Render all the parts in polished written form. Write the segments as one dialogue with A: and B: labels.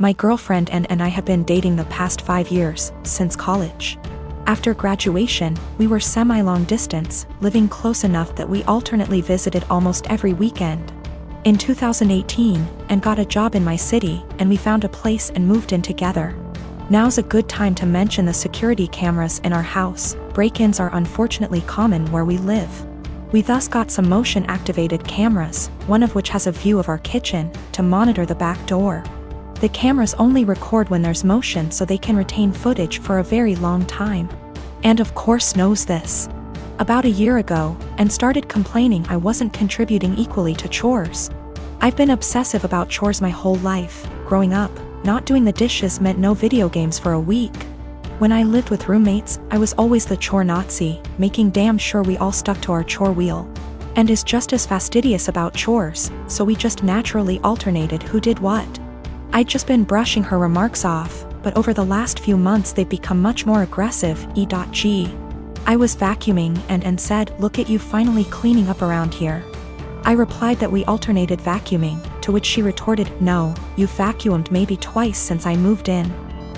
A: My girlfriend and I have been dating the past 5 years, since college. After graduation, we were semi-long distance, living close enough that we alternately visited almost every weekend. In 2018, and got a job in my city, and we found a place and moved in together. Now's a good time to mention the security cameras in our house. Break-ins are unfortunately common where we live. We thus got some motion-activated cameras, one of which has a view of our kitchen, to monitor the back door. The cameras only record when there's motion so they can retain footage for a very long time. And of course knows this. About a year ago, and started complaining I wasn't contributing equally to chores. I've been obsessive about chores my whole life. Growing up, not doing the dishes meant no video games for a week. When I lived with roommates, I was always the chore Nazi, making damn sure we all stuck to our chore wheel. And is just as fastidious about chores, so we just naturally alternated who did what. I'd just been brushing her remarks off, but over the last few months they've become much more aggressive. E.g. I was vacuuming and said, "Look at you finally cleaning up around here." I replied that we alternated vacuuming, to which she retorted, "No, you've vacuumed maybe twice since I moved in."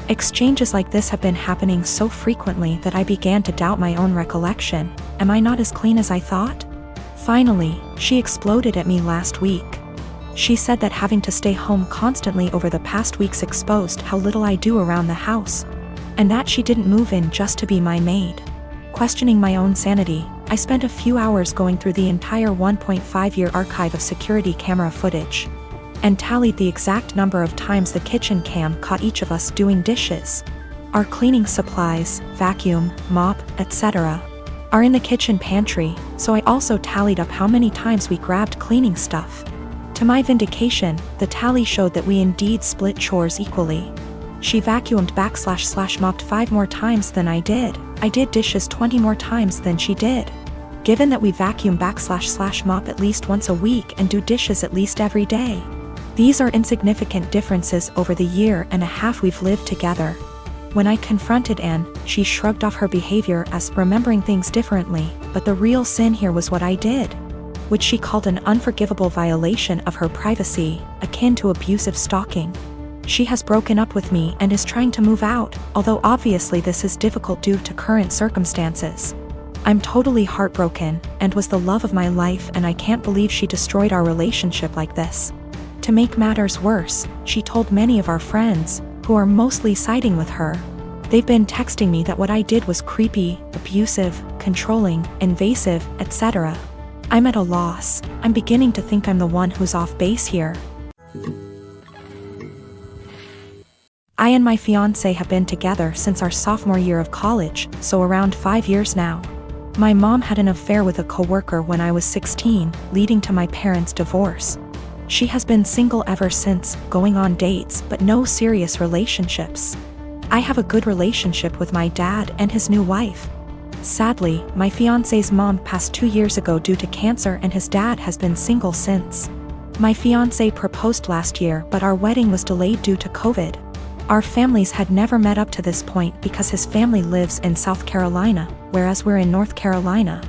A: Exchanges like this have been happening so frequently that I began to doubt my own recollection. Am I not as clean as I thought? Finally, she exploded at me last week. She said that having to stay home constantly over the past weeks exposed how little I do around the house, and that she didn't move in just to be my maid. Questioning my own sanity, I spent a few hours going through the entire 1.5-year archive of security camera footage, and tallied the exact number of times the kitchen cam caught each of us doing dishes. Our cleaning supplies, vacuum, mop, etc., are in the kitchen pantry, so I also tallied up how many times we grabbed cleaning stuff. To my vindication, the tally showed that we indeed split chores equally. She vacuumed / mopped 5 more times than I did. I did dishes 20 more times than she did. Given that we vacuum / mop at least once a week and do dishes at least every day, these are insignificant differences over the year and a half we've lived together. When I confronted Anne, she shrugged off her behavior as remembering things differently, but the real sin here was what I did, which she called an unforgivable violation of her privacy, akin to abusive stalking. She has broken up with me and is trying to move out, although obviously this is difficult due to current circumstances. I'm totally heartbroken, and was the love of my life, and I can't believe she destroyed our relationship like this. To make matters worse, she told many of our friends, who are mostly siding with her. They've been texting me that what I did was creepy, abusive, controlling, invasive, etc. I'm at a loss. I'm beginning to think I'm the one who's off base here. I and my fiancé have been together since our sophomore year of college, so around 5 years now. My mom had an affair with a coworker when I was 16, leading to my parents' divorce. She has been single ever since, going on dates but no serious relationships. I have a good relationship with my dad and his new wife. Sadly, my fiancé's mom passed 2 years ago due to cancer and his dad has been single since. My fiancé proposed last year but our wedding was delayed due to COVID. Our families had never met up to this point because his family lives in South Carolina, whereas we're in North Carolina,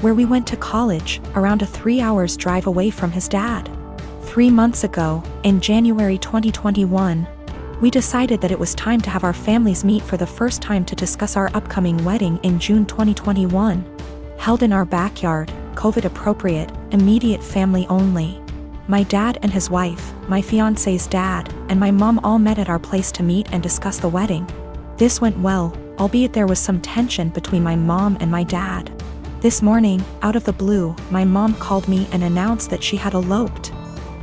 A: where we went to college, around a 3 hours drive away from his dad. 3 months ago, in January 2021, we decided that it was time to have our families meet for the first time to discuss our upcoming wedding in June 2021. Held in our backyard, COVID appropriate, immediate family only. My dad and his wife, my fiancé's dad, and my mom all met at our place to meet and discuss the wedding. This went well, albeit there was some tension between my mom and my dad. This morning, out of the blue, my mom called me and announced that she had eloped.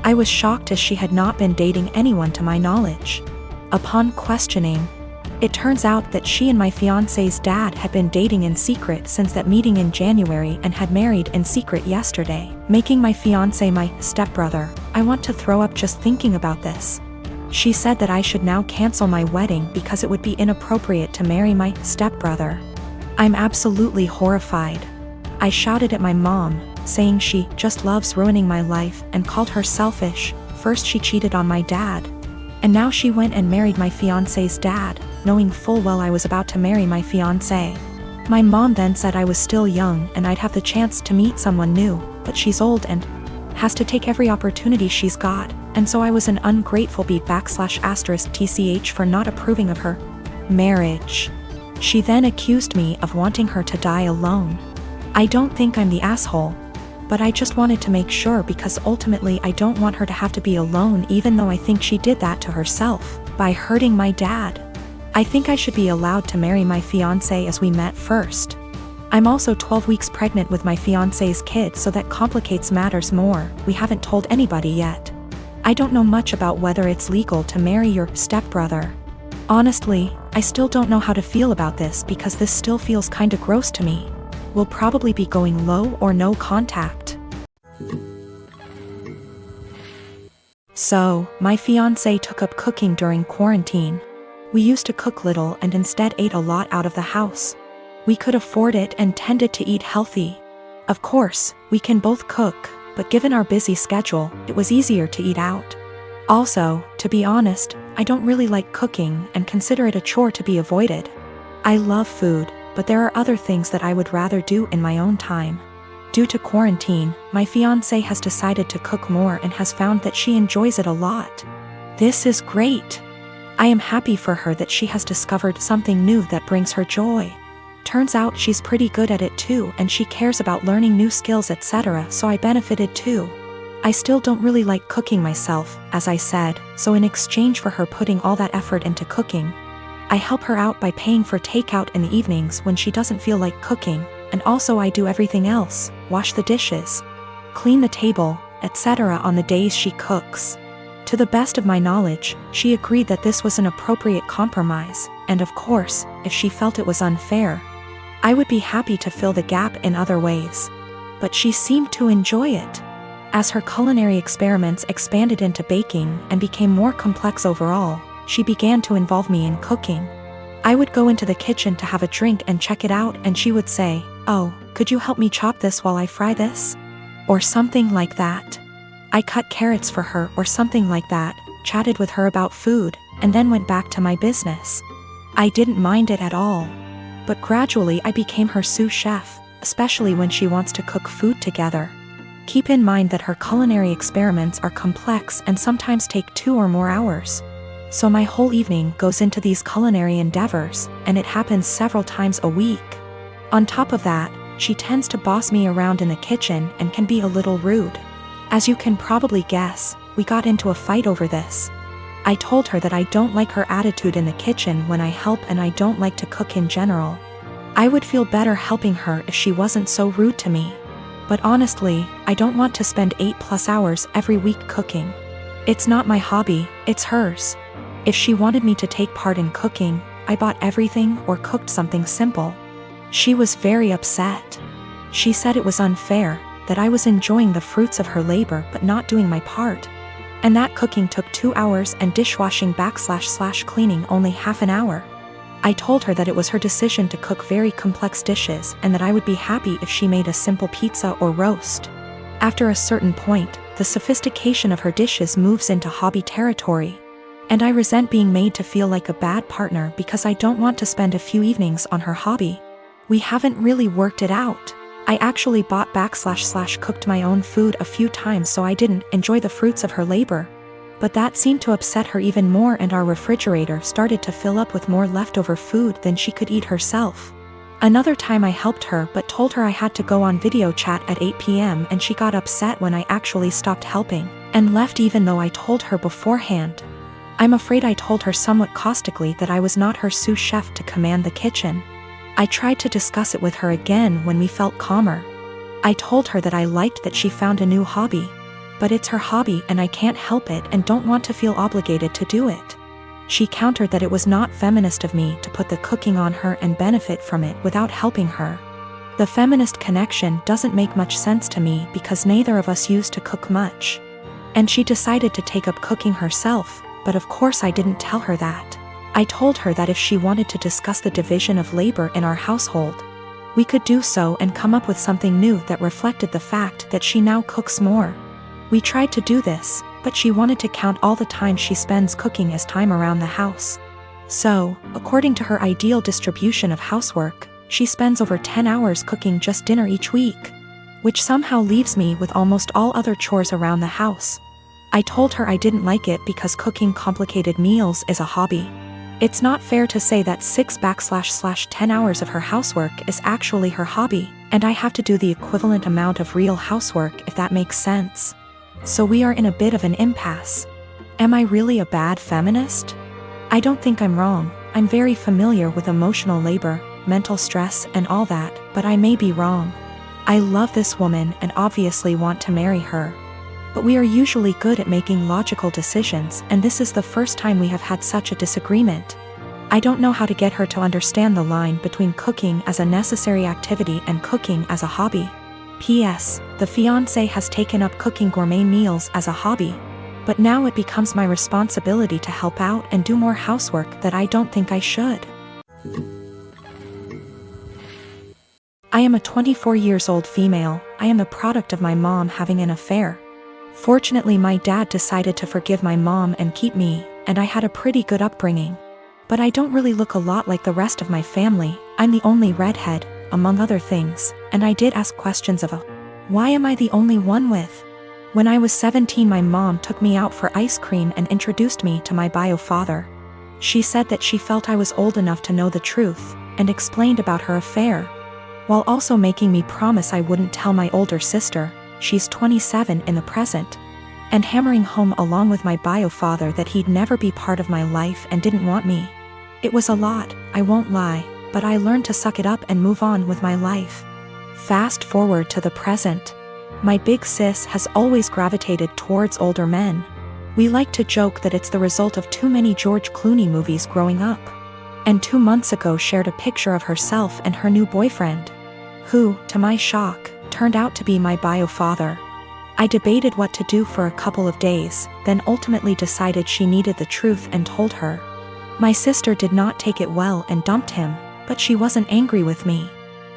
A: I was shocked as she had not been dating anyone to my knowledge. Upon questioning, it turns out that she and my fiancé's dad had been dating in secret since that meeting in January and had married in secret yesterday, making my fiancé my stepbrother. I want to throw up just thinking about this. She said that I should now cancel my wedding because it would be inappropriate to marry my stepbrother. I'm absolutely horrified. I shouted at my mom, saying she just loves ruining my life and called her selfish. First she cheated on my dad, and now she went and married my fiancé's dad, knowing full well I was about to marry my fiancé. My mom then said I was still young and I'd have the chance to meet someone new, but she's old and has to take every opportunity she's got. and so I was an ungrateful B_**tch for not approving of her marriage. She then accused me of wanting her to die alone. I don't think I'm the asshole, but I just wanted to make sure because ultimately I don't want her to have to be alone, even though I think she did that to herself by hurting my dad. I think I should be allowed to marry my fiancé as we met first. I'm also 12 weeks pregnant with my fiancé's kid, so that complicates matters more. We haven't told anybody yet. I don't know much about whether it's legal to marry your stepbrother. Honestly, I still don't know how to feel about this because this still feels kinda gross to me. We'll probably be going low or no contact. So, my fiancé took up cooking during quarantine. We used to cook little and instead ate a lot out of the house. We could afford it and tended to eat healthy. Of course, we can both cook, but given our busy schedule, it was easier to eat out. Also, to be honest, I don't really like cooking and consider it a chore to be avoided. I love food, but there are other things that I would rather do in my own time. Due to quarantine, my fiancé has decided to cook more and has found that she enjoys it a lot. This is great. I am happy for her that she has discovered something new that brings her joy. Turns out she's pretty good at it too, and she cares about learning new skills, etc., so I benefited too. I still don't really like cooking myself, as I said, so in exchange for her putting all that effort into cooking, I help her out by paying for takeout in the evenings when she doesn't feel like cooking, and also I do everything else, wash the dishes, clean the table, etc. on the days she cooks. To the best of my knowledge, she agreed that this was an appropriate compromise, and of course, if she felt it was unfair, I would be happy to fill the gap in other ways. But she seemed to enjoy it. As her culinary experiments expanded into baking and became more complex overall, she began to involve me in cooking. I would go into the kitchen to have a drink and check it out, and she would say, "Oh, could you help me chop this while I fry this?" Or something like that. I cut carrots for her or something like that, chatted with her about food, and then went back to my business. I didn't mind it at all. But gradually I became her sous chef, especially when she wants to cook food together. Keep in mind that her culinary experiments are complex and sometimes take 2 or more hours. So my whole evening goes into these culinary endeavors, and it happens several times a week. On top of that, she tends to boss me around in the kitchen and can be a little rude. As you can probably guess, we got into a fight over this. I told her that I don't like her attitude in the kitchen when I help, and I don't like to cook in general. I would feel better helping her if she wasn't so rude to me. But honestly, I don't want to spend 8+ hours every week cooking. It's not my hobby, it's hers. If she wanted me to take part in cooking, I bought everything or cooked something simple. She was very upset. She said it was unfair, that I was enjoying the fruits of her labor but not doing my part. And that cooking took 2 hours and dishwashing / cleaning only half an hour. I told her that it was her decision to cook very complex dishes and that I would be happy if she made a simple pizza or roast. After a certain point, the sophistication of her dishes moves into hobby territory. And I resent being made to feel like a bad partner because I don't want to spend a few evenings on her hobby. We haven't really worked it out. I actually bought / cooked my own food a few times so I didn't enjoy the fruits of her labor. But that seemed to upset her even more, and our refrigerator started to fill up with more leftover food than she could eat herself. Another time I helped her but told her I had to go on video chat at 8 p.m. and she got upset when I actually stopped helping, and left even though I told her beforehand. I'm afraid I told her somewhat caustically that I was not her sous chef to command the kitchen. I tried to discuss it with her again when we felt calmer. I told her that I liked that she found a new hobby. But it's her hobby and I can't help it and don't want to feel obligated to do it. She countered that it was not feminist of me to put the cooking on her and benefit from it without helping her. The feminist connection doesn't make much sense to me because neither of us used to cook much. And she decided to take up cooking herself, but of course I didn't tell her that. I told her that if she wanted to discuss the division of labor in our household, we could do so and come up with something new that reflected the fact that she now cooks more. We tried to do this, but she wanted to count all the time she spends cooking as time around the house. So, according to her ideal distribution of housework, she spends over 10 hours cooking just dinner each week, which somehow leaves me with almost all other chores around the house. I told her I didn't like it because cooking complicated meals is a hobby. It's not fair to say that 6/10 hours of her housework is actually her hobby, and I have to do the equivalent amount of real housework if that makes sense. So we are in a bit of an impasse. Am I really a bad feminist? I don't think I'm wrong. I'm very familiar with emotional labor, mental stress, and all that, but I may be wrong. I love this woman and obviously want to marry her. But we are usually good at making logical decisions, and this is the first time we have had such a disagreement. I don't know how to get her to understand the line between cooking as a necessary activity and cooking as a hobby. P.S. The fiancé has taken up cooking gourmet meals as a hobby. But now it becomes my responsibility to help out and do more housework that I don't think I should. I am a 24 years old female. I am the product of my mom having an affair. Fortunately, my dad decided to forgive my mom and keep me, and I had a pretty good upbringing. But I don't really look a lot like the rest of my family. I'm the only redhead, among other things, and I did ask questions of why am I the only one with? When I was 17, my mom took me out for ice cream and introduced me to my bio father. She said that she felt I was old enough to know the truth, and explained about her affair, while also making me promise I wouldn't tell my older sister, she's 27 in the present, and hammering home along with my bio father that he'd never be part of my life and didn't want me. It was a lot, I won't lie, but I learned to suck it up and move on with my life. Fast forward to the present. My big sis has always gravitated towards older men. We like to joke that it's the result of too many George Clooney movies growing up. And 2 months ago shared a picture of herself and her new boyfriend, who, to my shock, turned out to be my bio father. I debated what to do for a couple of days, then ultimately decided she needed the truth and told her. My sister did not take it well and dumped him, but she wasn't angry with me.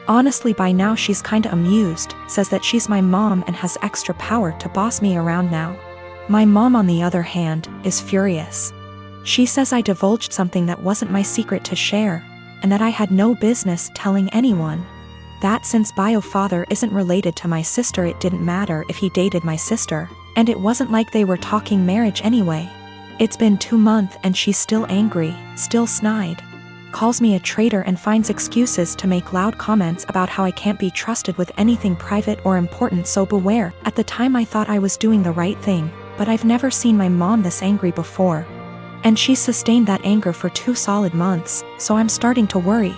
A: Honestly, by now she's kinda amused, says that she's my mom and has extra power to boss me around now. My mom, on the other hand, is furious. She says I divulged something that wasn't my secret to share, and that I had no business telling anyone. That since bio father isn't related to my sister, it didn't matter if he dated my sister, and it wasn't like they were talking marriage anyway. It's been 2 months and she's still angry, still snide. Calls me a traitor and finds excuses to make loud comments about how I can't be trusted with anything private or important, so beware. At the time I thought I was doing the right thing, but I've never seen my mom this angry before. And she's sustained that anger for 2 solid months, so I'm starting to worry.